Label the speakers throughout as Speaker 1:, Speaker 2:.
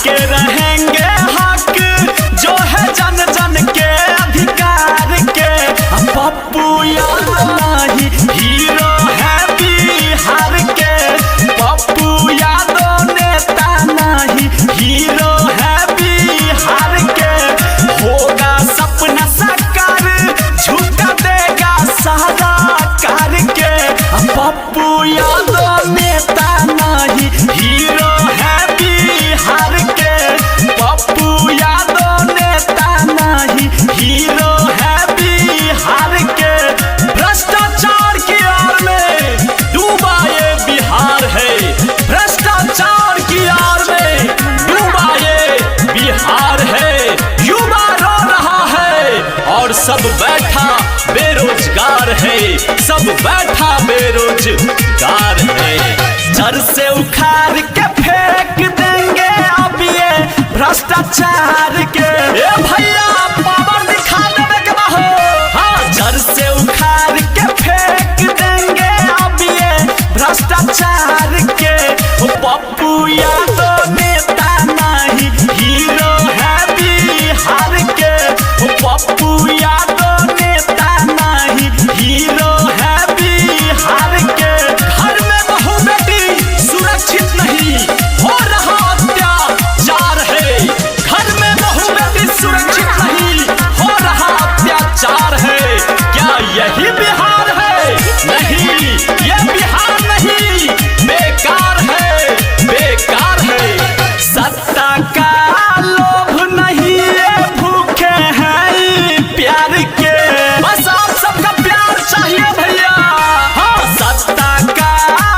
Speaker 1: के रहेंगे हक जो है जन जन के अधिकार के। पप्पू यादव नहीं हीरो है बिहार के, पप्पू यादव नेता नहीं हीरो है बिहार के। होगा सपना साकार झुका देगा सारा कार के। पप्पू यादव नेता नहीं हीरो है बिहार के, पप्पू यादव नेता नहीं हीरो है बिहार के। भ्रष्टाचार की आड़ में डूबा ये बिहार है, भ्रष्टाचार की आड़ में डूबा ये बिहार है। युवा रो रहा है और सब बैठा बेरोजगार है, सब बैठा बेरोजगार है। जड़ से उखाड़ के फेंक देंगे अब ये भ्रष्टाचार के। ए भैया पावर दिखा देवे के बाहो, हाँ जड़ से उखाड़ के फेंक देंगे अब ये भ्रष्टाचार के। पप्पू यादव नेता नहीं हीरो है बिहार के, पप्पू यादव नेता नहीं हीरो है बिहार के। घर में बहू बेटी सुरक्षित नहीं हो रहा अत्याचार है, घर में बहू बेटी सुरक्षित नहीं हो रहा अत्याचार है। क्या यही बिहार है? नहीं, ये बिहार नहीं, बेकार है, बेकार है। सत्ता का लोभ नहीं ये भूखे हैं प्यार के, बस आप सबका प्यार चाहिए भैया। हाँ सत्ता का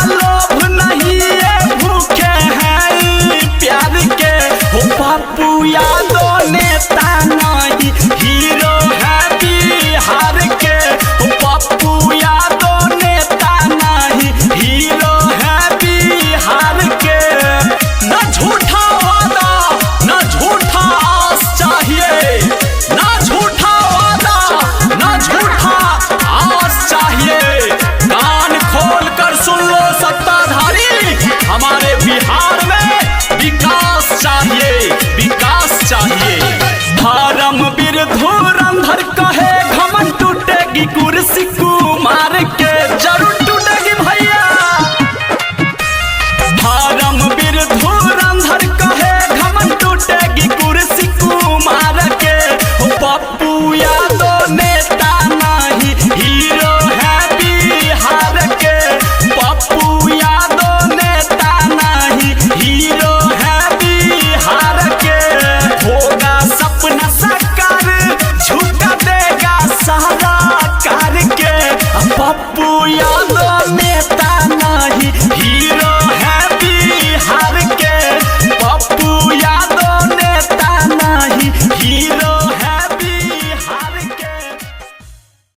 Speaker 1: लोभ नहीं ये भूखे हैं प्यार के। पप्पू यादव नेता नहीं हीरो है बिहार के, पप्पू यादव नेता नहीं हीरो है बिहार के। न झूठा वादा न झूठा आस चाहिए, न झूठा वादा न झूठा आस चाहिए। कान खोल कर सुन लो सत्ताधारी, हमारे बिहार में विकास चाहिए, विकास चाहिए। धर्मवीर धुरंधर कहे घमंड टूटेगी कुर्सी कुमार के, जरूर टूटेगी भैया। धर्मवीर